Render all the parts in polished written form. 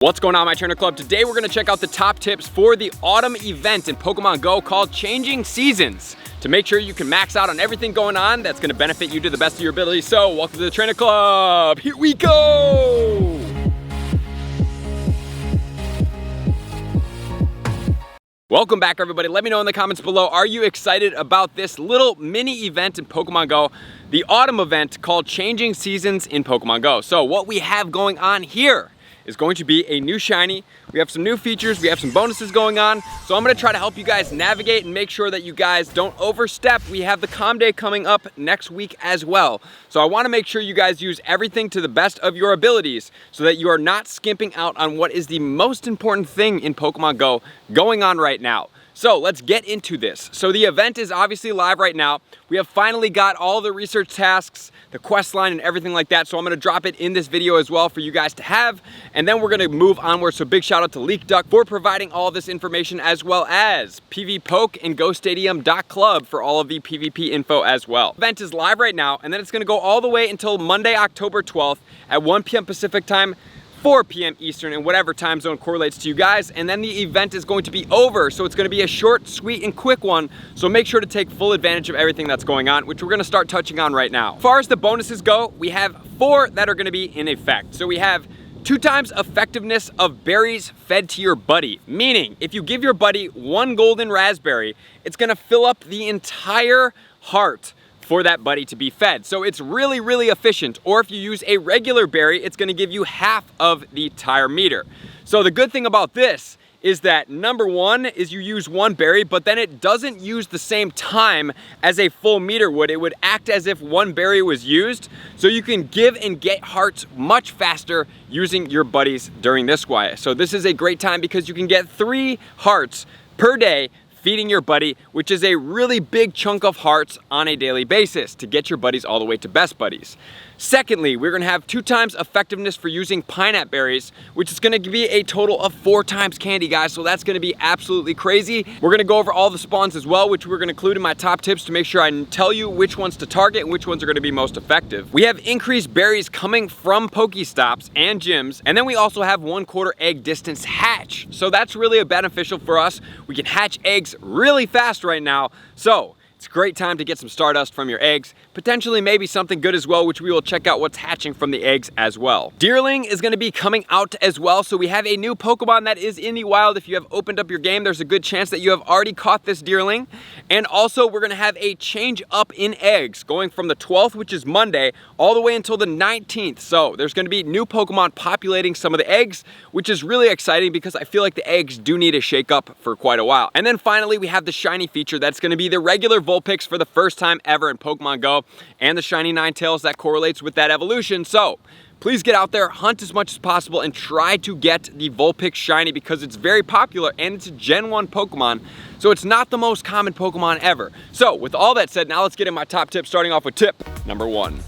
What's going on, my trainer club? Today we're going to check out the top tips for the autumn event in Pokemon Go called Changing Seasons to make sure you can max out on everything going on that's going to benefit you to the best of your ability. So welcome to the trainer club. Here we go. Welcome back, everybody. Let me know in the comments below, are you excited about this little mini event in Pokemon Go, the autumn event called Changing Seasons in Pokemon Go? So what we have going on here is going to be a new shiny. We have some new features, we have some bonuses going on. So I'm gonna try to help you guys navigate and make sure that you guys don't overstep. We have the Calm Day coming up next week as well. So I wanna make sure you guys use everything to the best of your abilities so that you are not skimping out on what is the most important thing in Pokemon Go going on right now. So let's get into this. So the event is obviously live right now. We have finally got all the research tasks, the quest line and everything like that. So I'm gonna drop it in this video as well for you guys to have. And then we're gonna move onward. So big shout out to LeakDuck for providing all this information, as well as PvPoke and GoStadium.club for all of the PvP info as well. The event is live right now, and then it's gonna go all the way until Monday, October 12th at 1 p.m. Pacific time, 4 p.m. Eastern, and whatever time zone correlates to you guys. And then the event is going to be over. So it's gonna be a short, sweet, and quick one. So make sure to take full advantage of everything that's going on, which we're gonna start touching on right now. As far as the bonuses go, we have 4 that are gonna be in effect. So we have 2 times effectiveness of berries fed to your buddy. Meaning, if you give your buddy 1 golden raspberry, it's gonna fill up the entire heart for that buddy to be fed. So it's really, really efficient. Or if you use a regular berry, it's gonna give you half of the entire meter. So the good thing about this is that number 1 is you use 1 berry, but then it doesn't use the same time as a full meter would. It would act as if 1 berry was used. So you can give and get hearts much faster using your buddies during this way. So this is a great time because you can get 3 hearts per day feeding your buddy, which is a really big chunk of hearts on a daily basis to get your buddies all the way to best buddies. Secondly, we're gonna have 2 times effectiveness for using pineapple berries, which is gonna be a total of 4 times candy, guys. So that's gonna be absolutely crazy. We're gonna go over all the spawns as well, which we're gonna include in my top tips to make sure I tell you which ones to target and which ones are gonna be most effective. We have increased berries coming from Pokestops and gyms, and then we also have 1/4 egg distance hatch. So that's really beneficial for us. We can hatch eggs really fast right now. So it's a great time to get some Stardust from your eggs, potentially maybe something good as well, which we will check out what's hatching from the eggs as well. Deerling is gonna be coming out as well, so we have a new Pokemon that is in the wild. If you have opened up your game, there's a good chance that you have already caught this Deerling. And also, we're gonna have a change up in eggs, going from the 12th, which is Monday, all the way until the 19th. So there's gonna be new Pokemon populating some of the eggs, which is really exciting because I feel like the eggs do need a shake up for quite a while. And then finally, we have the shiny feature that's gonna be the regular Vulpix for the first time ever in Pokemon Go, and the shiny ninetails that correlates with that evolution. So please get out there, hunt as much as possible, and try to get the Vulpix shiny because it's very popular and it's a Gen 1 Pokemon. So it's not the most common Pokemon ever. So with all that said, now let's get in my top tip, starting off with tip number 1.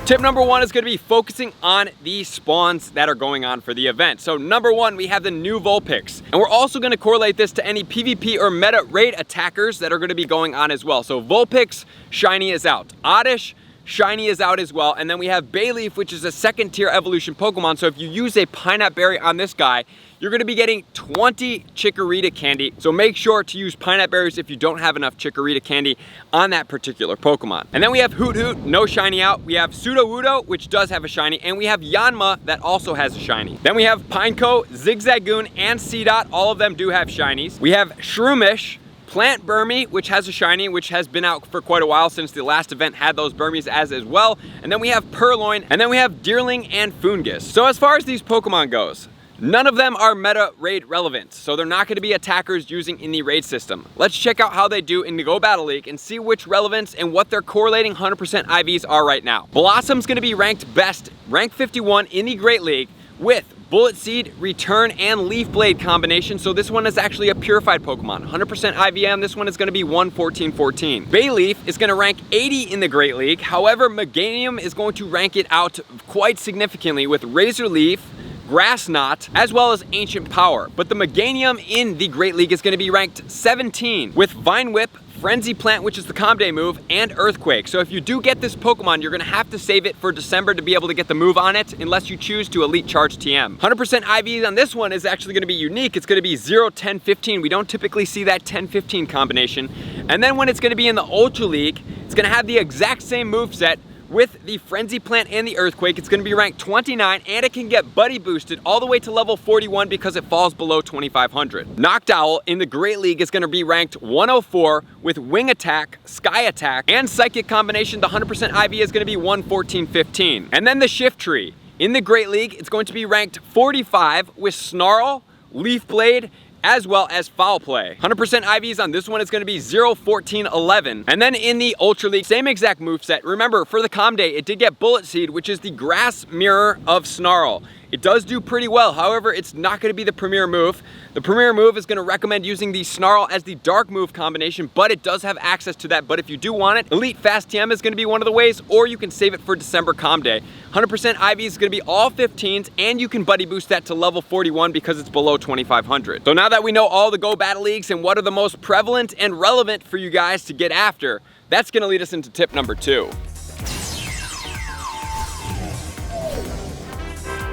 Tip number 1 is going to be focusing on the spawns that are going on for the event. So number 1, we have the new Vulpix. And we're also going to correlate this to any PvP or meta raid attackers that are going to be going on as well. So Vulpix, shiny is out. Oddish, shiny is out as well. And then we have Bayleaf, which is a 2nd tier evolution Pokemon. So if you use a pineapple berry on this guy, you're gonna be getting 20 Chikorita candy. So make sure to use pineapple berries if you don't have enough Chikorita candy on that particular Pokemon. And then we have Hoot Hoot, no shiny out. We have Sudowoodo, which does have a shiny. And we have Yanma, that also has a shiny. Then we have Pineco, Zigzagoon, and Seedot. All of them do have shinies. We have Shroomish, Plant Burmy, which has a shiny, which has been out for quite a while since the last event had those Burmies as well. And then we have Purloin, and then we have Deerling and Foongus. So as far as these Pokemon goes, none of them are meta raid relevant, so they're not gonna be attackers using in the raid system. Let's check out how they do in the Go Battle League and see which relevance and what their correlating 100% IVs are right now. Blossom's gonna be ranked best, rank 51 in the Great League with Bullet Seed, Return, and Leaf Blade combination. So this one is actually a purified Pokemon. 100% IVM, this one is gonna be 11414. Bayleaf is gonna rank 80 in the Great League. However, Meganium is going to rank it out quite significantly with Razor Leaf, Grass Knot, as well as Ancient Power. But the Meganium in the Great League is gonna be ranked 17 with Vine Whip, Frenzy Plant, which is the Comday move, and Earthquake. So if you do get this Pokemon, you're gonna have to save it for December to be able to get the move on it, unless you choose to Elite Charge TM. 100% IV on this one is actually gonna be unique. It's gonna be 0, 10, 15. We don't typically see that 10-15 combination. And then when it's gonna be in the Ultra League, it's gonna have the exact same moveset with the Frenzy Plant and the Earthquake. It's gonna be ranked 29, and it can get buddy boosted all the way to level 41 because it falls below 2,500. Noctowl in the Great League is gonna be ranked 104 with Wing Attack, Sky Attack, and Psychic combination. The 100% IV is gonna be 114-15. And then the Shift Tree. In the Great League, it's going to be ranked 45 with Snarl, Leaf Blade, as well as Foul Play. 100% IVs on this one is gonna be 0, 14, 11. And then in the Ultra League, same exact moveset. Remember, for the Comday, it did get Bullet Seed, which is the grass mirror of Snarl. It does do pretty well. However, it's not gonna be the premier move. The premier move is gonna recommend using the Snarl as the dark move combination, but it does have access to that. But if you do want it, Elite Fast TM is gonna be one of the ways, or you can save it for December Comday. 100% IV is gonna be all 15s, and you can buddy boost that to level 41 because it's below 2,500. So now that we know all the Go Battle Leagues and what are the most prevalent and relevant for you guys to get after, that's gonna lead us into tip number 2.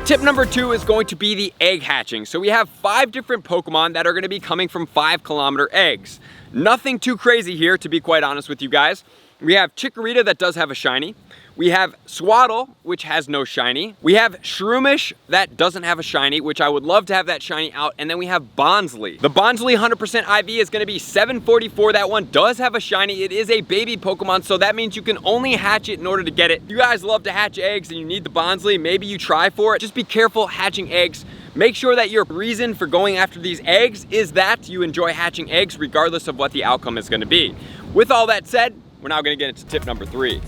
Tip number 2 is going to be the egg hatching. So we have 5 different Pokemon that are gonna be coming from 5-kilometer eggs. Nothing too crazy here, to be quite honest with you guys. We have Chikorita that does have a shiny. We have Swaddle, which has no shiny. We have Shroomish that doesn't have a shiny, which I would love to have that shiny out. And then we have Bonsly. The Bonsly 100% IV is gonna be 744. That one does have a shiny. It is a baby Pokemon, so that means you can only hatch it in order to get it. You guys love to hatch eggs and you need the Bonsly, maybe you try for it. Just be careful hatching eggs. Make sure that your reason for going after these eggs is that you enjoy hatching eggs regardless of what the outcome is gonna be. With all that said, we're now gonna get into tip number 3.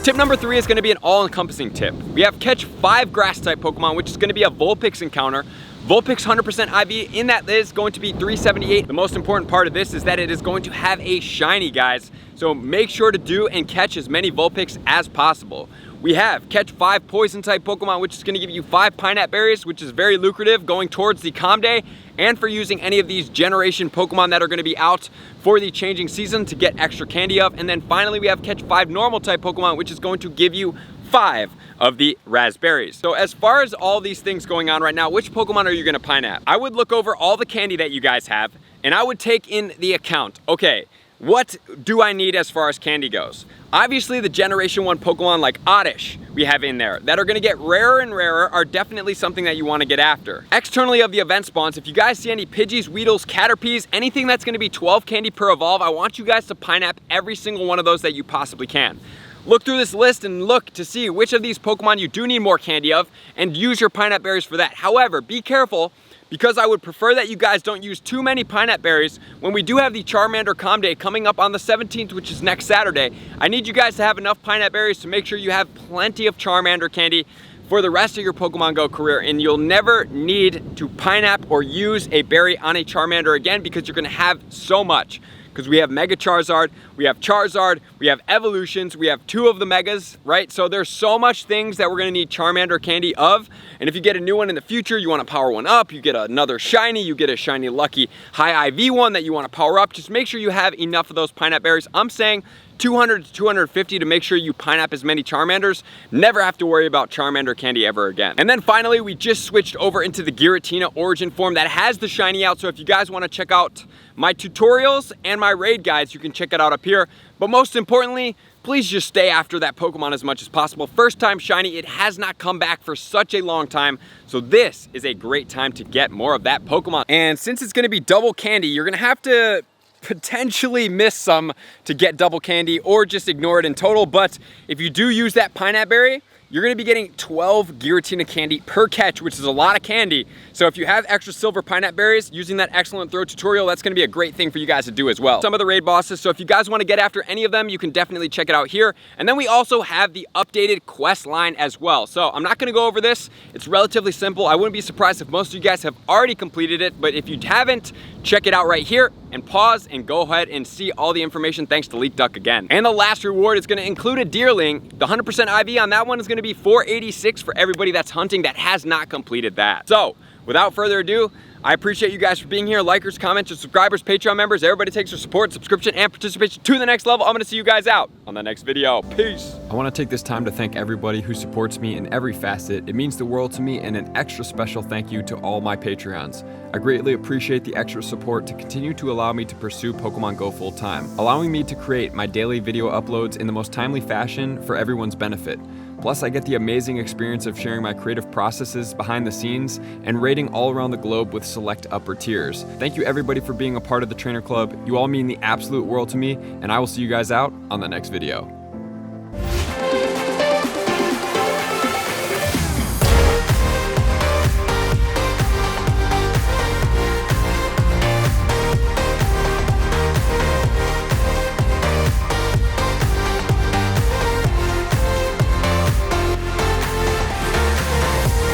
Tip number 3 is gonna be an all-encompassing tip. We have catch 5 grass-type Pokemon, which is gonna be a Vulpix encounter. Vulpix 100% IV, in that is going to be 378. The most important part of this is that it is going to have a shiny, guys. So make sure to do and catch as many Vulpix as possible. We have catch 5 poison-type Pokemon, which is gonna give you 5 Pineapple Berries, which is very lucrative going towards the Comday, and for using any of these generation Pokemon that are gonna be out for the changing season to get extra candy of. And then finally, we have catch 5 normal type Pokemon, which is going to give you 5 of the raspberries. So as far as all these things going on right now, which Pokemon are you gonna Pineapple? I would look over all the candy that you guys have, and I would take in the account, okay, what do I need as far as candy goes? Obviously, the Generation 1 Pokemon like Oddish we have in there that are gonna get rarer and rarer are definitely something that you wanna get after. Externally of the event spawns, if you guys see any Pidgeys, Weedles, Caterpies, anything that's gonna be 12 candy per evolve, I want you guys to Pineapple every single one of those that you possibly can. Look through this list and look to see which of these Pokemon you do need more candy of and use your Pineapple Berries for that. However, be careful, because I would prefer that you guys don't use too many Pineapple Berries. When we do have the Charmander Comday coming up on the 17th, which is next Saturday, I need you guys to have enough Pineapple Berries to make sure you have plenty of Charmander candy for the rest of your Pokemon Go career, and you'll never need to Pineapple or use a berry on a Charmander again because you're gonna have so much. Because we have Mega Charizard, we have Charizard, we have Evolutions, we have 2 of the Megas, right? So there's so much things that we're gonna need Charmander candy of. And if you get a new one in the future, you wanna power one up, you get another shiny, you get a shiny lucky high IV one that you wanna power up, just make sure you have enough of those Pineapple Berries. I'm saying 200 to 250 to make sure you Pineapple as many Charmanders. Never have to worry about Charmander candy ever again. And then finally, we just switched over into the Giratina origin form that has the shiny out. So if you guys wanna check out my tutorials and my raid guides, you can check it out up here. But most importantly, please just stay after that Pokemon as much as possible. First time shiny, it has not come back for such a long time. So this is a great time to get more of that Pokemon. And since it's gonna be double candy, you're gonna have to potentially miss some to get double candy or just ignore it in total. But if you do use that Pineapple Berry, you're gonna be getting 12 Giratina candy per catch, which is a lot of candy. So if you have extra silver Pineapple Berries, using that excellent throw tutorial, that's gonna be a great thing for you guys to do as well. Some of the raid bosses, so if you guys wanna get after any of them, you can definitely check it out here. And then we also have the updated quest line as well. So I'm not gonna go over this. It's relatively simple. I wouldn't be surprised if most of you guys have already completed it, but if you haven't, check it out right here and pause and go ahead and see all the information thanks to Leak Duck again. And the last reward is gonna include a Deerling. The 100% IV on that one is gonna be 486 for everybody that's hunting that has not completed that. So without further ado, I appreciate you guys for being here. Likers, commenters, subscribers, Patreon members, everybody takes your support, subscription, and participation to the next level. I'm gonna see you guys out on the next video. Peace. I wanna take this time to thank everybody who supports me in every facet. It means the world to me, and an extra special thank you to all my Patreons. I greatly appreciate the extra support to continue to allow me to pursue Pokemon Go full time, allowing me to create my daily video uploads in the most timely fashion for everyone's benefit. Plus, I get the amazing experience of sharing my creative processes behind the scenes and raiding all around the globe with select upper tiers. Thank you everybody for being a part of the Trainer Club. You all mean the absolute world to me, and I will see you guys out on the next video.